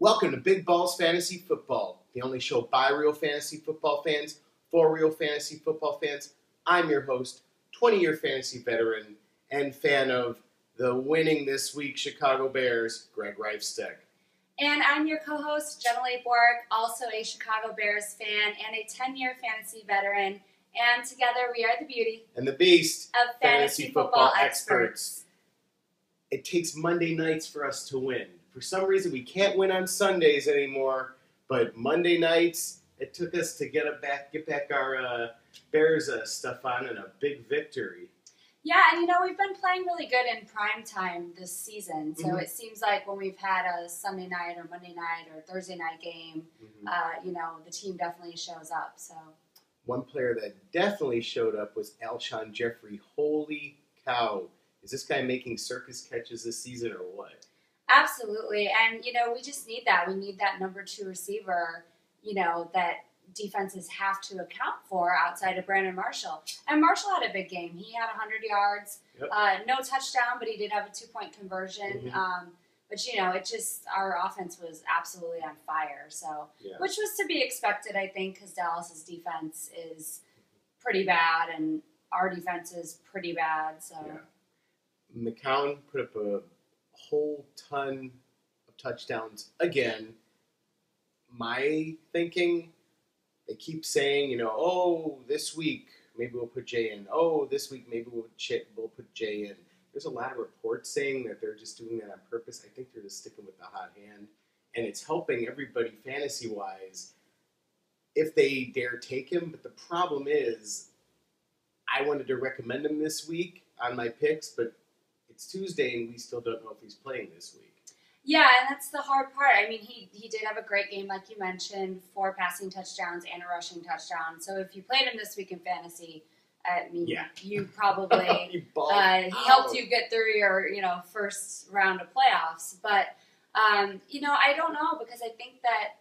Welcome to Big Balls Fantasy Football, the only show by real fantasy football fans, for real fantasy football fans. I'm your host, 20-year fantasy veteran and fan of the winning this week Chicago Bears, Greg Reifsteck. And I'm your co-host, Jenilee Borek, also a Chicago Bears fan and a 10-year fantasy veteran. And together we are the beauty and the beast of fantasy football experts. It takes Monday nights for us to win. For some reason, we can't win on Sundays anymore, but Monday nights, it took us to get back our Bears stuff on and a big victory. Yeah, and we've been playing really good in prime time this season, so it seems like when we've had a Sunday night or Monday night or Thursday night game, the team definitely shows up. So one player that definitely showed up was Alshon Jeffrey. Holy cow. Is this guy making circus catches this season or what? Absolutely, and we just need that. We need that number 2 receiver, that defenses have to account for outside of Brandon Marshall. And Marshall had a big game. He had 100 yards, no touchdown, but he did have a 2-point conversion. But it just, our offense was absolutely on fire. So, which was to be expected, I think, because Dallas's defense is pretty bad and our defense is pretty bad. So, McCown put up a whole ton of touchdowns again. My thinking, they keep saying, this week maybe we'll put Jay in. Oh, this week maybe we'll put Jay in. There's a lot of reports saying that they're just doing that on purpose. I think they're just sticking with the hot hand, and it's helping everybody fantasy-wise if they dare take him. But the problem is, I wanted to recommend him this week on my picks, but it's Tuesday, and we still don't know if he's playing this week. Yeah, and that's the hard part. I mean, he did have a great game, like you mentioned, 4 passing touchdowns and a rushing touchdown. So if you played him this week in fantasy, you probably he helped you get through your first round of playoffs. But I don't know, because I think that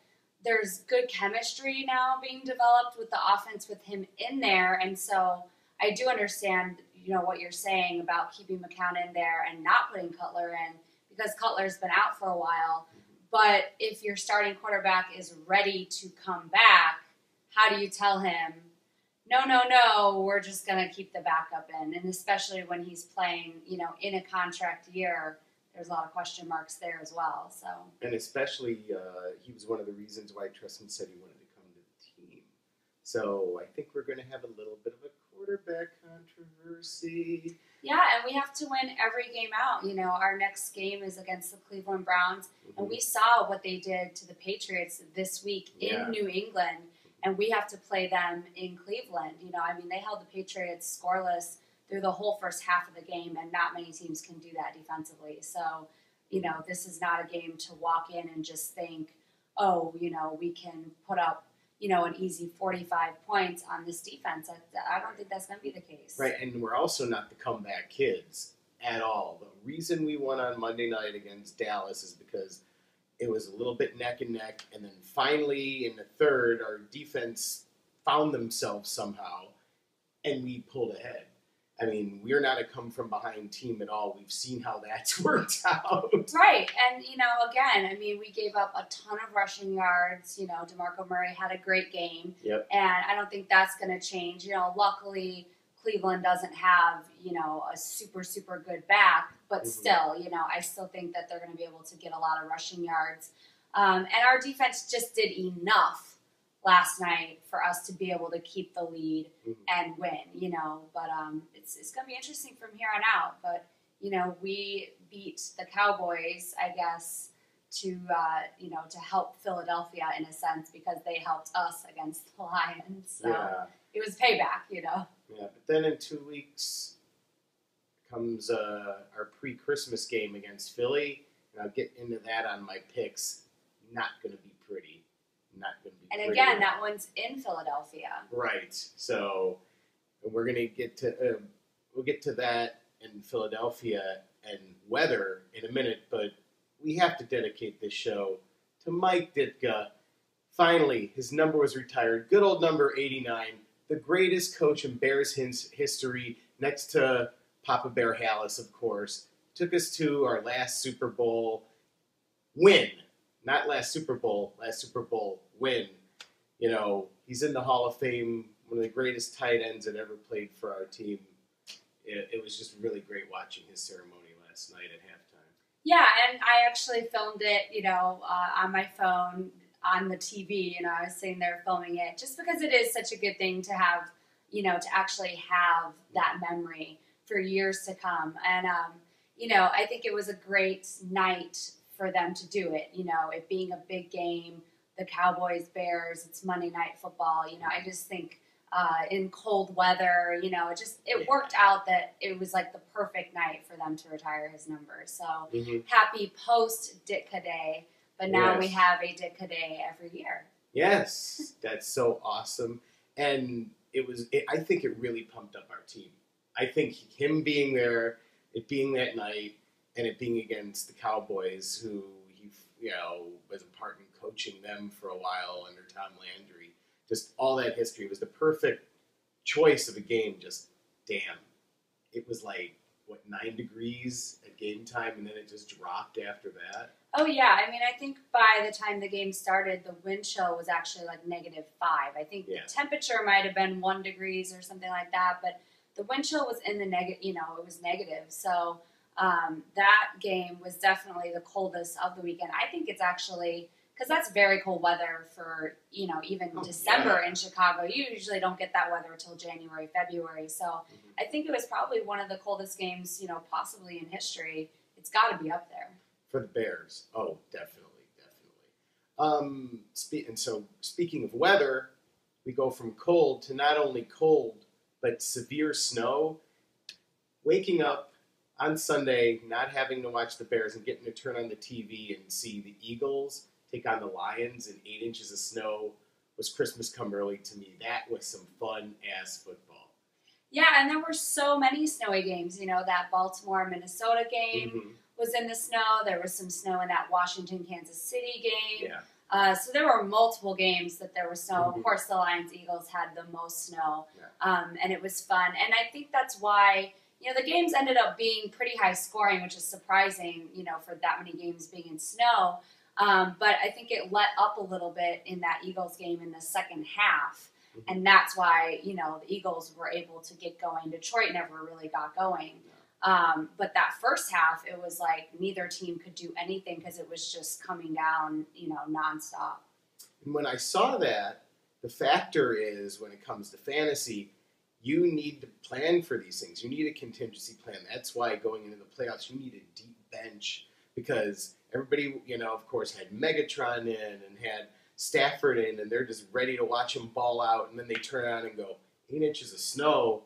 there's good chemistry now being developed with the offense with him in there, and so I do understand what you're saying about keeping McCown in there and not putting Cutler in, because Cutler's been out for a while. But if your starting quarterback is ready to come back, how do you tell him, no, we're just going to keep the backup in? And especially when he's playing, in a contract year, there's a lot of question marks there as well. So, and especially he was one of the reasons why Tresson said he wanted to come to the team. So I think we're going to have a little bit of a quarterback controversy. Yeah, and we have to win every game out. Our next game is against the Cleveland Browns, and we saw what they did to the Patriots this week in New England, and we have to play them in Cleveland. They held the Patriots scoreless through the whole first half of the game, and not many teams can do that defensively. So, this is not a game to walk in and just think, we can put up an easy 45 points on this defense. I don't think that's going to be the case. Right, and we're also not the comeback kids at all. The reason we won on Monday night against Dallas is because it was a little bit neck and neck, and then finally in the third, our defense found themselves somehow, and we pulled ahead. I mean, we're not a come-from-behind team at all. We've seen how that's worked out. Right. And, again, we gave up a ton of rushing yards. DeMarco Murray had a great game. Yep. And I don't think that's going to change. Luckily, Cleveland doesn't have, a super, super good back. But still, I still think that they're going to be able to get a lot of rushing yards. And our defense just did enough last night for us to be able to keep the lead and win, but it's going to be interesting from here on out. But, we beat the Cowboys, I guess, to help Philadelphia in a sense, because they helped us against the Lions. So it was payback, Yeah, but then in 2 weeks comes our pre-Christmas game against Philly, and I'll get into that on my picks. Not going to be pretty. Not going to be and again, that one's in Philadelphia. Right. So we're going to get to we'll get to that in Philadelphia and weather in a minute, but we have to dedicate this show to Mike Ditka. Finally, his number was retired. Good old number 89, the greatest coach in Bears history, next to Papa Bear Hallis, of course. Took us to our last Super Bowl win. not last Super Bowl win. You know, he's in the Hall of Fame, one of the greatest tight ends that ever played for our team. It was just really great watching his ceremony last night at halftime. Yeah, and I actually filmed it, you know, on my phone, on the TV. You know, I was sitting there filming it just because it is such a good thing to have, you know, to actually have that memory for years to come. And, you know, I think it was a great night for them to do it, you know, it being a big game, the Cowboys, Bears, it's Monday Night Football. You know, I just think in cold weather, you know, it worked out that it was like the perfect night for them to retire his number. So happy post Ditka Day, but now we have a Ditka Day every year. Yes, that's so awesome. And I think it really pumped up our team. I think him being there, it being that night, and it being against the Cowboys, who he, you know, was a part in coaching them for a while under Tom Landry. Just all that history was the perfect choice of a game. Just damn, it was like what 9 degrees at game time, and then it just dropped after that. Oh yeah, I mean, I think by the time the game started, the wind chill was actually like -5. I think the temperature might have been 1 degrees or something like that, but the wind chill was in the negative. You know, it was negative. So that game was definitely the coldest of the weekend. I think it's actually, because that's very cold weather for, you know, even December in Chicago. You usually don't get that weather until January, February. So I think it was probably one of the coldest games, you know, possibly in history. It's got to be up there. For the Bears. Oh, definitely, definitely. And so speaking of weather, we go from cold to not only cold, but severe snow. Waking up on Sunday, not having to watch the Bears and getting to turn on the TV and see the Eagles take on the Lions in 8 inches of snow was Christmas come early to me. That was some fun-ass football. Yeah, and there were so many snowy games. You know, that Baltimore-Minnesota game was in the snow. There was some snow in that Washington-Kansas City game. Yeah. So there were multiple games that there was snow. Of course, the Lions-Eagles had the most snow, and it was fun. And I think that's why, you know, the games ended up being pretty high scoring, which is surprising, you know, for that many games being in snow. But I think it let up a little bit in that Eagles game in the second half. And that's why, you know, the Eagles were able to get going. Detroit never really got going. But that first half, it was like neither team could do anything because it was just coming down, you know, nonstop. And when I saw that, the factor is when it comes to fantasy, you need to plan for these things. You need a contingency plan. That's why going into the playoffs, you need a deep bench because everybody, you know, of course, had Megatron in and had Stafford in, and they're just ready to watch him ball out. And then they turn on and go, 8 inches of snow.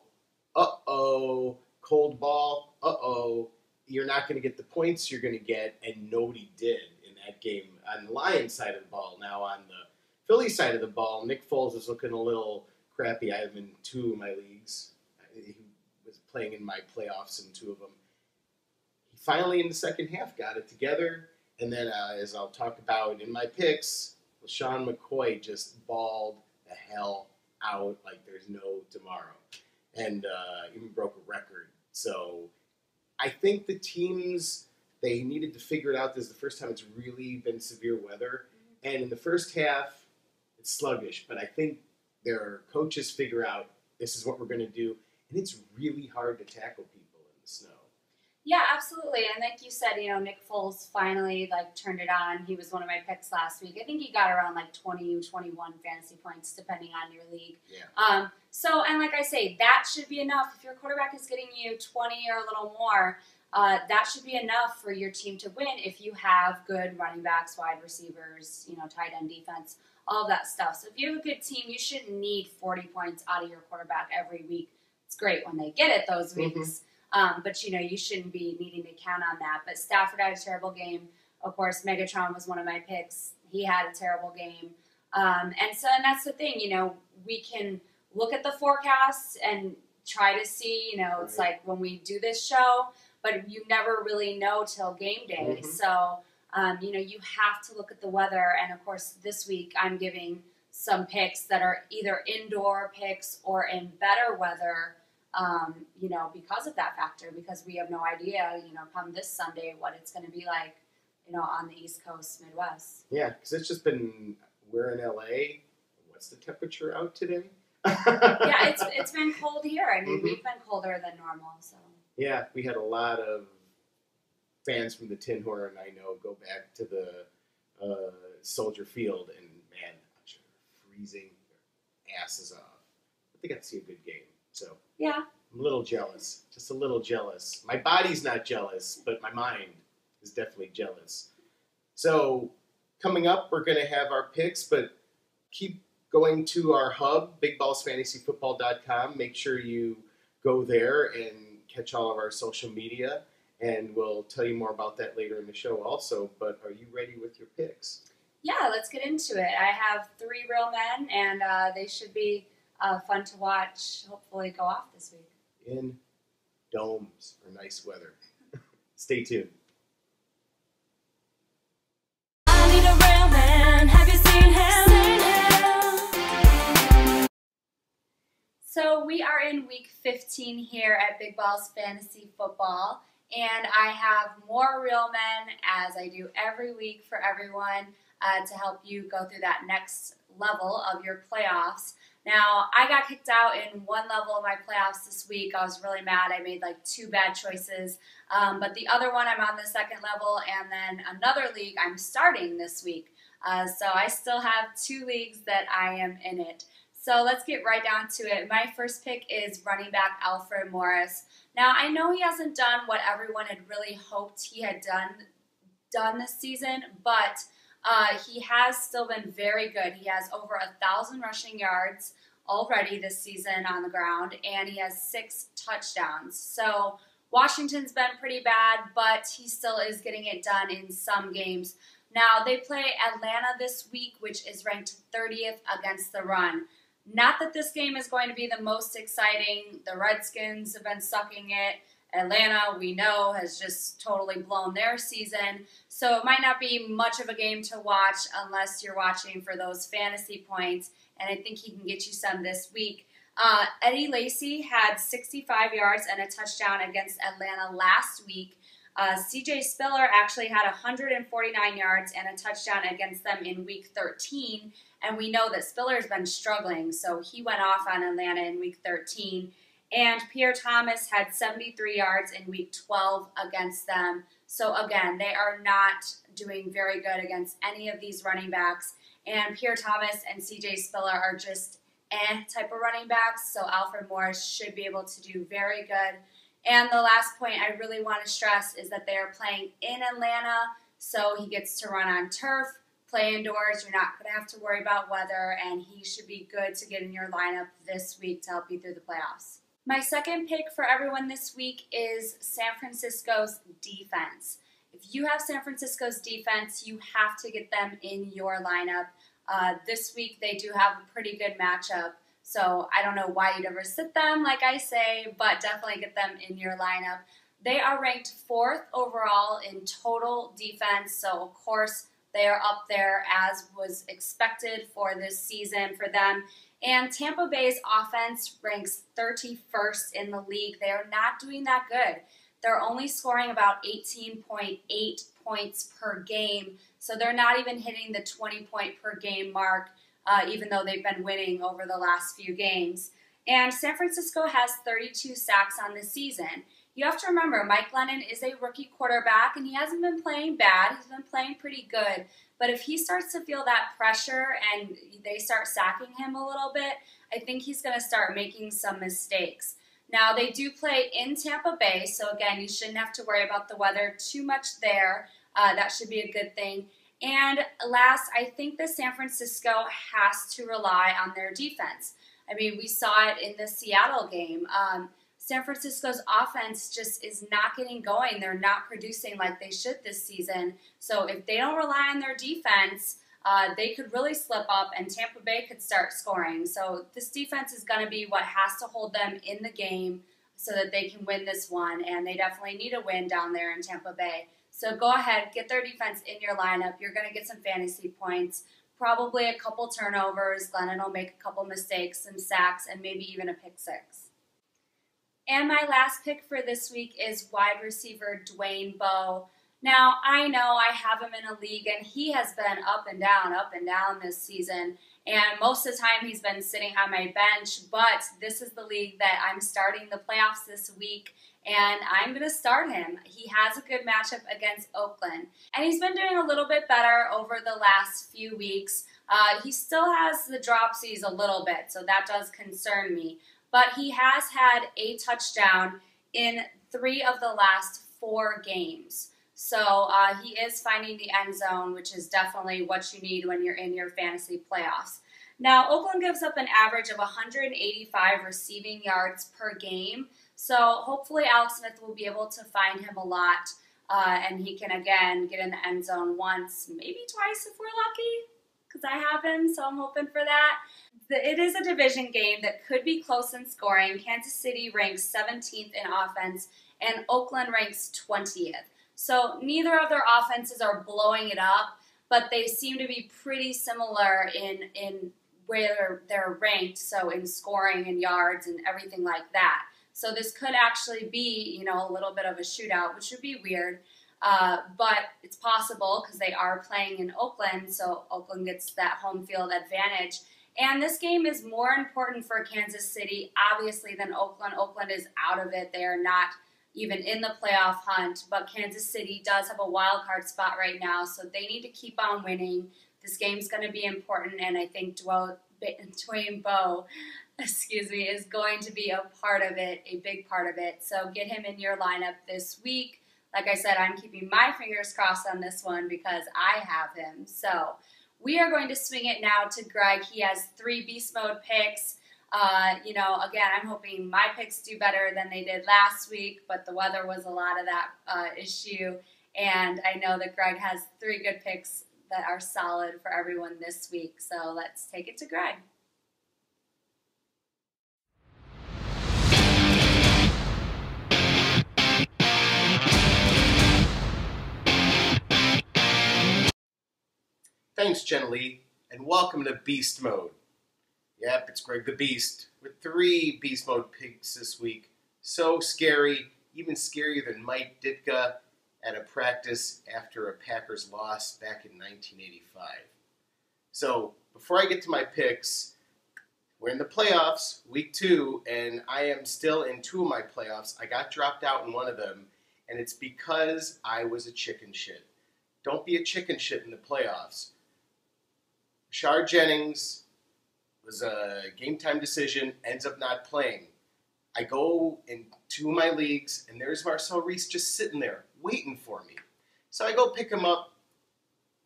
Uh-oh. Cold ball. Uh-oh. You're not going to get the points you're going to get, and nobody did in that game on the Lions side of the ball. Now on the Philly side of the ball, Nick Foles is looking a little crappy. I have him in 2 of my leagues. He was playing in my playoffs in 2 of them. He finally, in the second half, got it together. And then, as I'll talk about in my picks, LeSean McCoy just balled the hell out like there's no tomorrow. And even broke a record. So I think the teams, they needed to figure it out. This is the first time it's really been severe weather. And in the first half, it's sluggish. But I think their coaches figure out this is what we're going to do. And it's really hard to tackle people in the snow. Yeah, absolutely. And like you said, you know, Nick Foles finally, like, turned it on. He was one of my picks last week. I think he got around, like, 20, 21 fantasy points, depending on your league. Yeah. So, and like I say, that should be enough. If your quarterback is getting you 20 or a little more, that should be enough for your team to win if you have good running backs, wide receivers, you know, tight end defense, all of that stuff. So if you have a good team, you shouldn't need 40 points out of your quarterback every week. It's great when they get it those weeks. But, you know, you shouldn't be needing to count on that. But Stafford had a terrible game. Of course, Megatron was one of my picks. He had a terrible game. And that's the thing, you know, we can look at the forecasts and try to see, you know, it's like when we do this show, but you never really know till game day. So, you know, you have to look at the weather. And, of course, this week I'm giving some picks that are either indoor picks or in better weather. You know, because of that factor, because we have no idea, you know, come this Sunday what it's going to be like on the East Coast, Midwest. Yeah, because it's just been, we're in LA. What's the temperature out today? Yeah, it's been cold here. I mean, we've been colder than normal. So yeah, we had a lot of fans from the Tin Horn, I know, go back to the Soldier Field, and man, I'm sure they're freezing their asses off. But they got to see a good game, so yeah, I'm a little jealous, just a little jealous. My body's not jealous, but my mind is definitely jealous. So coming up, we're going to have our picks, but keep going to our hub, bigballsfantasyfootball.com. Make sure you go there and catch all of our social media, and we'll tell you more about that later in the show also. But are you ready with your picks? Yeah, let's get into it. I have 3 real men, and they should be fun to watch, hopefully go off this week. In domes or nice weather. Stay tuned. I need a real man. Have you seen him? So we are in week 15 here at Big Balls Fantasy Football, and I have more real men, as I do every week for everyone, to help you go through that next level of your playoffs. Now, I got kicked out in one level of my playoffs this week. I was really mad. I made like 2 bad choices, but the other one I'm on the second level, and then another league I'm starting this week. So I still have 2 leagues that I am in it. So let's get right down to it. My first pick is running back Alfred Morris. Now, I know he hasn't done what everyone had really hoped he had done this season, but he has still been very good. He has over 1,000 rushing yards already this season on the ground, and he has 6 touchdowns. So Washington's been pretty bad, but he still is getting it done in some games. Now, they play Atlanta this week, which is ranked 30th against the run. Not that this game is going to be the most exciting. The Redskins have been sucking it. Atlanta, we know, has just totally blown their season. So it might not be much of a game to watch unless you're watching for those fantasy points. And I think he can get you some this week. Eddie Lacy had 65 yards and a touchdown against Atlanta last week. CJ Spiller actually had 149 yards and a touchdown against them in week 13. And we know that Spiller's been struggling, so he went off on Atlanta in week 13. And Pierre Thomas had 73 yards in week 12 against them. So again, they are not doing very good against any of these running backs. And Pierre Thomas and CJ Spiller are just type of running backs. So Alfred Morris should be able to do very good. And the last point I really want to stress is that they are playing in Atlanta, so he gets to run on turf, play indoors. You're not going to have to worry about weather, and he should be good to get in your lineup this week to help you through the playoffs. My second pick for everyone this week is San Francisco's defense. If you have San Francisco's defense, you have to get them in your lineup. This week they do have a pretty good matchup, so I don't know why you'd ever sit them, like I say, but definitely get them in your lineup. They are ranked 4th overall in total defense, so of course they are up there as was expected for this season for them. And Tampa Bay's offense ranks 31st in the league. They are not doing that good. They're only scoring about 18.8 points per game, so they're not even hitting the 20-point per game mark, even though they've been winning over the last few games. And San Francisco has 32 sacks on the season. You have to remember, Mike Glennon is a rookie quarterback, and he hasn't been playing bad. He's been playing pretty good. But if he starts to feel that pressure and they start sacking him a little bit, I think he's going to start making some mistakes. Now, they do play in Tampa Bay, so again, you shouldn't have to worry about the weather too much there. That should be a good thing. And last, I think that San Francisco has to rely on their defense. I mean, we saw it in the Seattle game. San Francisco's offense just is not getting going. They're not producing like they should this season. So if they don't rely on their defense, they could really slip up and Tampa Bay could start scoring. So this defense is going to be what has to hold them in the game so that they can win this one. And they definitely need a win down there in Tampa Bay. So go ahead, get their defense in your lineup. You're going to get some fantasy points, probably a couple turnovers. Glennon will make a couple mistakes, some sacks, and maybe even a pick six. And my last pick for this week is wide receiver Dwayne Bowe. Now, I know I have him in a league, and he has been up and down this season. And most of the time, he's been sitting on my bench. But this is the league that I'm starting the playoffs this week, and I'm going to start him. He has a good matchup against Oakland, and he's been doing a little bit better over the last few weeks. He still has the dropsies a little bit, so that does concern me. But he has had a touchdown in 3 of the last 4 games. So he is finding the end zone, which is definitely what you need when you're in your fantasy playoffs. Now, Oakland gives up an average of 185 receiving yards per game. So hopefully Alex Smith will be able to find him a lot, and he can, again, get in the end zone once, maybe twice if we're lucky, because I have him, so I'm hoping for that. It is a division game that could be close in scoring. Kansas City ranks 17th in offense, and Oakland ranks 20th. So neither of their offenses are blowing it up, but they seem to be pretty similar in where they're ranked, so in scoring and yards and everything like that. So this could actually be, you know, a little bit of a shootout, which would be weird, but it's possible because they are playing in Oakland, so Oakland gets that home field advantage. And this game is more important for Kansas City, obviously, than Oakland. Oakland is out of it. They are not even in the playoff hunt, but Kansas City does have a wild card spot right now, so they need to keep on winning. This game's going to be important, and I think Dwayne Bowe, is going to be a part of it, a big part of it. So get him in your lineup this week. Like I said, I'm keeping my fingers crossed on this one because I have him. So we are going to swing it now to Greg. He has 3 beast mode picks. You know, again, I'm hoping my picks do better than they did last week, but the weather was a lot of that issue. And I know that Greg has 3 good picks that are solid for everyone this week. So let's take it to Greg. Thanks, Jenilee, and welcome to Beast Mode. Yep, it's Greg the Beast with 3 Beast Mode picks this week. So scary, even scarier than Mike Ditka at a practice after a Packers loss back in 1985. So, before I get to my picks, we're in the playoffs, week 2, and I am still in 2 of my playoffs. I got dropped out in one of them, and it's because I was a chicken shit. Don't be a chicken shit in the playoffs. Rashard Jennings was a game-time decision, ends up not playing. I go in 2 of my leagues, and there's Marcel Reese just sitting there, waiting for me. So I go pick him up.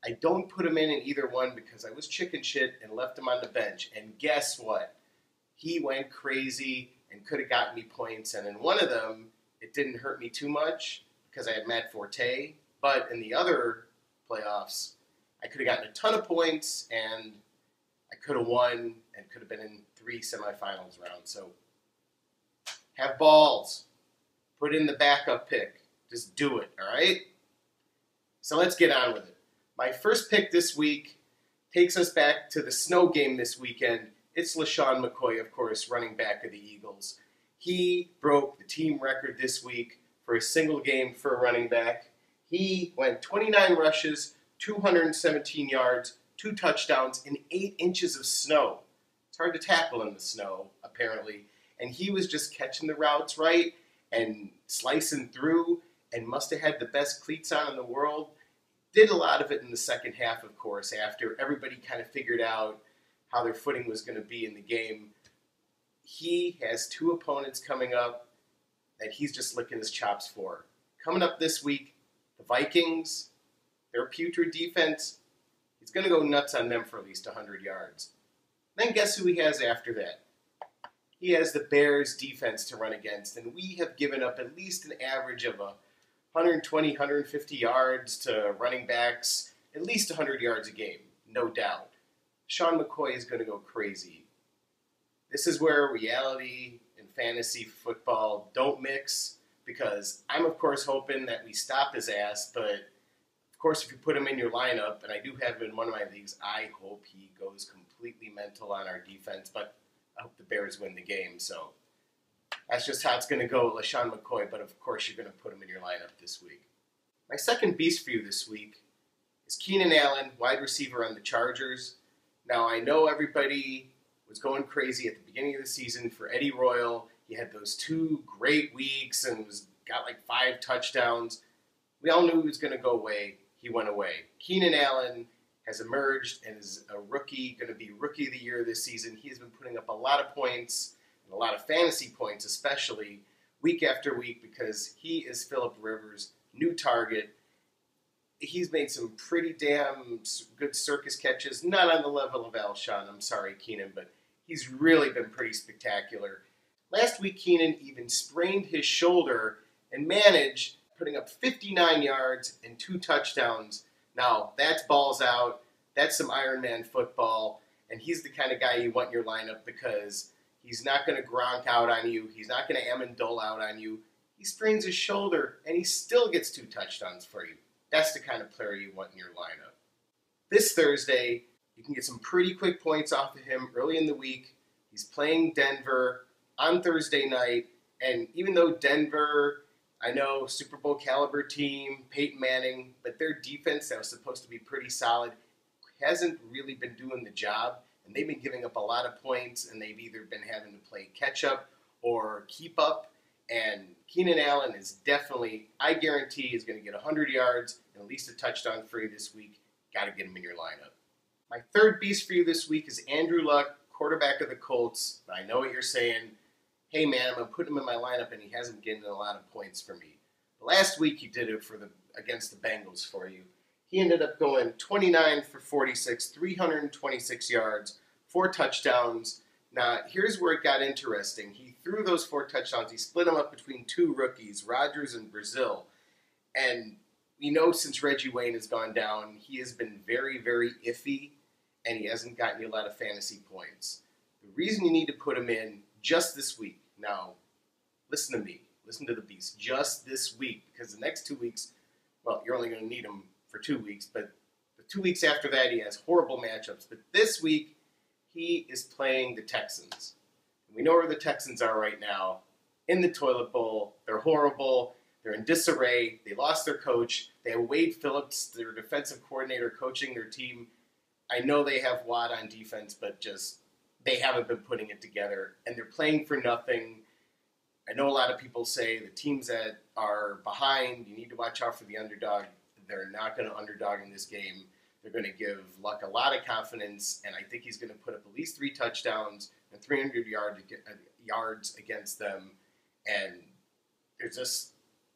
I don't put him in either one because I was chicken shit and left him on the bench. And guess what? He went crazy and could have gotten me points. And in one of them, it didn't hurt me too much because I had Matt Forte. But in the other playoffs, I could have gotten a ton of points, and I could have won and could have been in 3 semifinals rounds. So have balls. Put in the backup pick. Just do it, all right? So let's get on with it. My first pick this week takes us back to the snow game this weekend. It's LeSean McCoy, of course, running back of the Eagles. He broke the team record this week for a single game for a running back. He went 29 rushes, 217 yards, 2 touchdowns, and 8 inches of snow. It's hard to tackle in the snow, apparently. And he was just catching the routes right and slicing through and must have had the best cleats on in the world. Did a lot of it in the second half, of course, after everybody kind of figured out how their footing was going to be in the game. He has 2 opponents coming up that he's just licking his chops for. Coming up this week, the Vikings, their putrid defense, he's going to go nuts on them for at least 100 yards. Then guess who he has after that? He has the Bears defense to run against, and we have given up at least an average of 120, 150 yards to running backs, at least 100 yards a game, no doubt. Sean McCoy is going to go crazy. This is where reality and fantasy football don't mix, because I'm, of course, hoping that we stop his ass, but, of course, if you put him in your lineup, and I do have him in one of my leagues, I hope he goes completely mental on our defense, but I hope the Bears win the game, so that's just how it's going to go with LeSean McCoy, but, of course, you're going to put him in your lineup this week. My second beast for you this week is Keenan Allen, wide receiver on the Chargers. Now, I know everybody was going crazy at the beginning of the season for Eddie Royal. He had those 2 great weeks and got like 5 touchdowns. We all knew he was going to go away. He went away. Keenan Allen has emerged and is a rookie, going to be Rookie of the Year this season. He has been putting up a lot of points, and a lot of fantasy points especially, week after week, because he is Phillip Rivers' new target. He's made some pretty damn good circus catches, not on the level of Alshon, I'm sorry, Keenan, but he's really been pretty spectacular. Last week, Keenan even sprained his shoulder and managed putting up 59 yards and 2 touchdowns. Now, that's balls out. That's some Iron Man football. And he's the kind of guy you want in your lineup because he's not going to Gronk out on you. He's not going to Amendola out on you. He sprains his shoulder, and he still gets 2 touchdowns for you. That's the kind of player you want in your lineup. This Thursday, you can get some pretty quick points off of him early in the week. He's playing Denver on Thursday night. And even though Denver, I know, Super Bowl caliber team, Peyton Manning, but their defense that was supposed to be pretty solid hasn't really been doing the job, and they've been giving up a lot of points, and they've either been having to play catch up or keep up, and Keenan Allen is definitely, I guarantee, is going to get 100 yards and at least a touchdown for you this week. Got to get him in your lineup. My third beast for you this week is Andrew Luck, quarterback of the Colts. I know what you're saying. Hey man, I'm going to put him in my lineup, and he hasn't getting a lot of points for me. But last week he did it against the Bengals for you. He ended up going 29 for 46, 326 yards, 4 touchdowns. Now, here's where it got interesting. He threw those 4 touchdowns. He split them up between 2 rookies, Rodgers and Brazil. And we know since Reggie Wayne has gone down, he has been very, very iffy, and he hasn't gotten you a lot of fantasy points. The reason you need to put him in just this week. Now, listen to me. Listen to the beast. Just this week, because the next 2 weeks, well, you're only going to need him for 2 weeks, but the 2 weeks after that, he has horrible matchups. But this week, he is playing the Texans. We know where the Texans are right now. In the toilet bowl. They're horrible. They're in disarray. They lost their coach. They have Wade Phillips, their defensive coordinator, coaching their team. I know they have Watt on defense, but just they haven't been putting it together. And they're playing for nothing. I know a lot of people say the teams that are behind, you need to watch out for the underdog. They're not going to underdog in this game. They're going to give Luck a lot of confidence, and I think he's going to put up at least 3 touchdowns and 300 yards against them. And there's just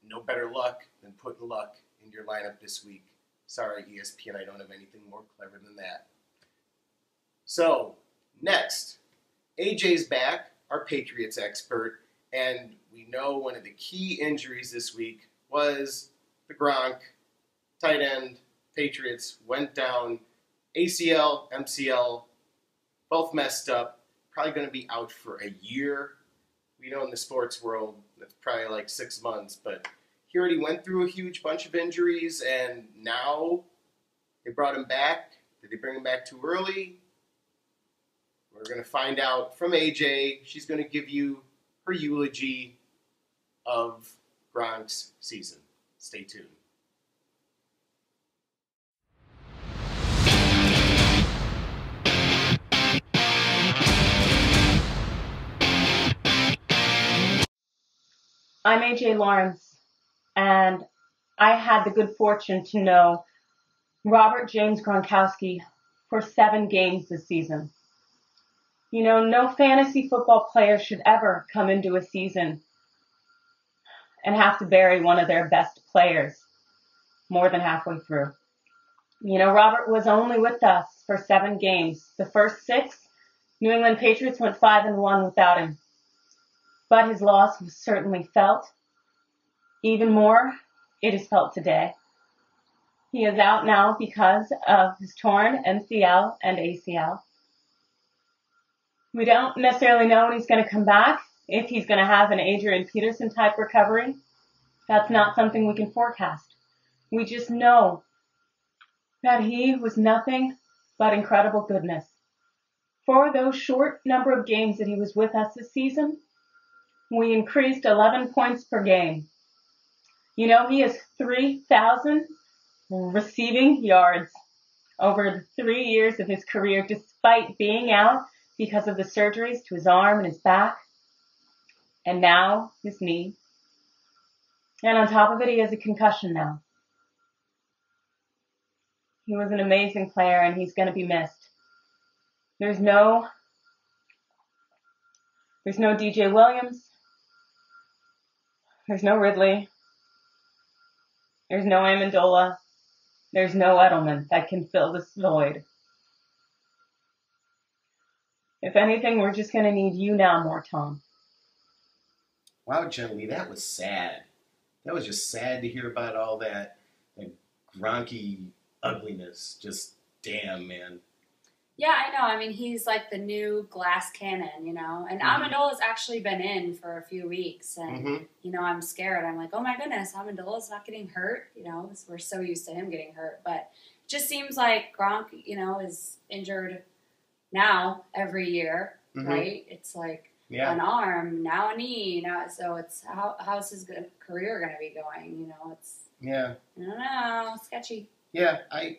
no better luck than putting Luck in your lineup this week. Sorry, ESPN, I don't have anything more clever than that. So, next, AJ's back, our Patriots expert, and we know one of the key injuries this week was the Gronk, tight end. Patriots went down, ACL, MCL, both messed up, probably going to be out for a year. We know in the sports world that's probably like 6 months, but he already went through a huge bunch of injuries, and now they brought him back. Did they bring him back too early? We're going to find out from AJ. She's going to give you her eulogy of Gronk's season. Stay tuned. I'm AJ Lawrence, and I had the good fortune to know Robert James Gronkowski for 7 games this season. You know, no fantasy football player should ever come into a season and have to bury one of their best players more than halfway through. You know, Robert was only with us for 7 games. The first 6, New England Patriots went 5-1 without him. But his loss was certainly felt. Even more, it is felt today. He is out now because of his torn MCL and ACL. We don't necessarily know when he's going to come back, if he's going to have an Adrian Peterson type recovery. That's not something we can forecast. We just know that he was nothing but incredible goodness. For those short number of games that he was with us this season, we increased 11 points per game. You know, he has 3,000 receiving yards over the 3 years of his career, despite being out because of the surgeries to his arm and his back, and now his knee. And on top of it, he has a concussion now. He was an amazing player, and he's going to be missed. There's no DJ Williams. There's no Ridley. There's no Amendola. There's no Edelman that can fill this void. If anything, we're just going to need you now more, Tom. Wow, Jenilee, that was sad. That was just sad to hear about all that Gronky ugliness. Just damn, man. Yeah, I know. I mean, he's like the new glass cannon, you know. And Amendola's actually been in for a few weeks. And, you know, I'm scared. I'm like, oh, my goodness, Amendola's not getting hurt. You know, we're so used to him getting hurt. But it just seems like Gronk, you know, is injured now every year, right? It's like an arm, now a knee. Now, so it's how's his career going to be going? You know, it's, I don't know, sketchy. Yeah, I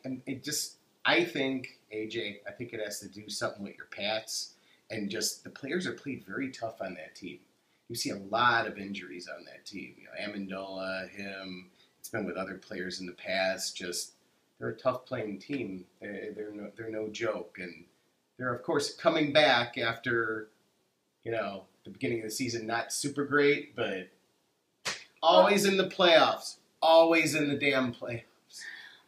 think, AJ, I think it has to do something with your Pats, and just the players are played very tough on that team. You see a lot of injuries on that team. You know, Amendola, him. It's been with other players in the past. Just they're a tough playing team. They're no joke, and they're of course coming back after, you know, the beginning of the season not super great, but always in the playoffs. Always in the damn playoffs.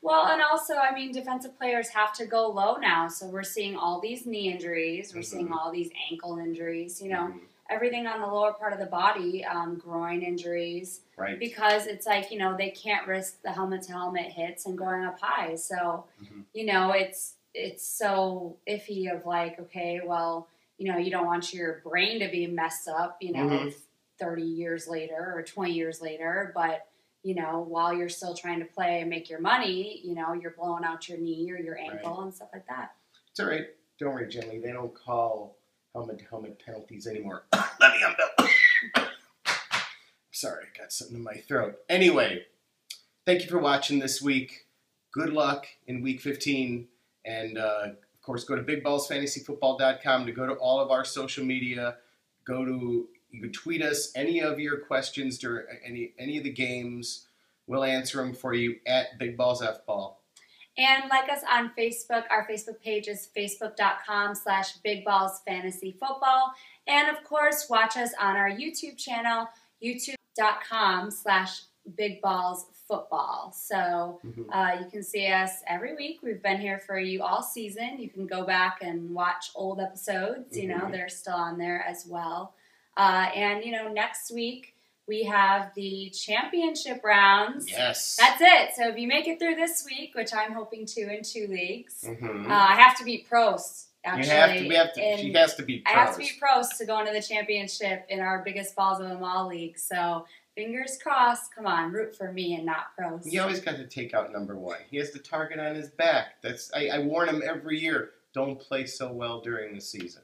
Well, and also, I mean, defensive players have to go low now. So we're seeing all these knee injuries. We're seeing all these ankle injuries, you know, everything on the lower part of the body, groin injuries. Right. Because it's like, you know, they can't risk the helmet-to-helmet hits and going up high. So, you know, it's so iffy of like, okay, well, you know, you don't want your brain to be messed up, you know, 30 years later or 20 years later, but you know, while you're still trying to play and make your money, you know, you're blowing out your knee or your ankle and stuff like that. It's all right. Don't worry, Jenilee. They don't call helmet-to-helmet penalties anymore. Let me unbelt. Sorry, I got something in my throat. Anyway, thank you for watching this week. Good luck in Week 15. And, of course, go to BigBallsFantasyFootball.com to go to all of our social media. You can tweet us any of your questions during any of the games. We'll answer them for you at BigBallsFBall. And like us on Facebook. Our Facebook page is facebook.com/BigBallsFantasyFootball. And, of course, watch us on our YouTube channel, youtube.com/BigBallsFootball. So you can see us every week. We've been here for you all season. You can go back and watch old episodes. You know, they're still on there as well. And, you know, next week we have the championship rounds. Yes. That's it. So if you make it through this week, which I'm hoping to in 2 leagues, I have to beat Prost, actually. She has to beat Prost. I have to beat Prost to go into the championship in our biggest balls of them all league. So fingers crossed. Come on, root for me and not Prost. You always got to take out number one. He has the target on his back. I warn him every year, don't play so well during the season.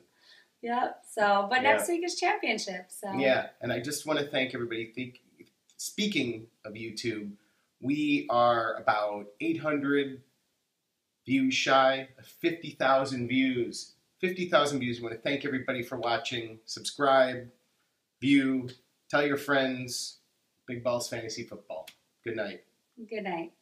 Yep. So, but next week is championship. So yeah, and I just want to thank everybody. Speaking of YouTube, we are about 800 views shy of 50,000 views. 50,000 views. We want to thank everybody for watching. Subscribe, view, tell your friends. Big Balls Fantasy Football. Good night. Good night.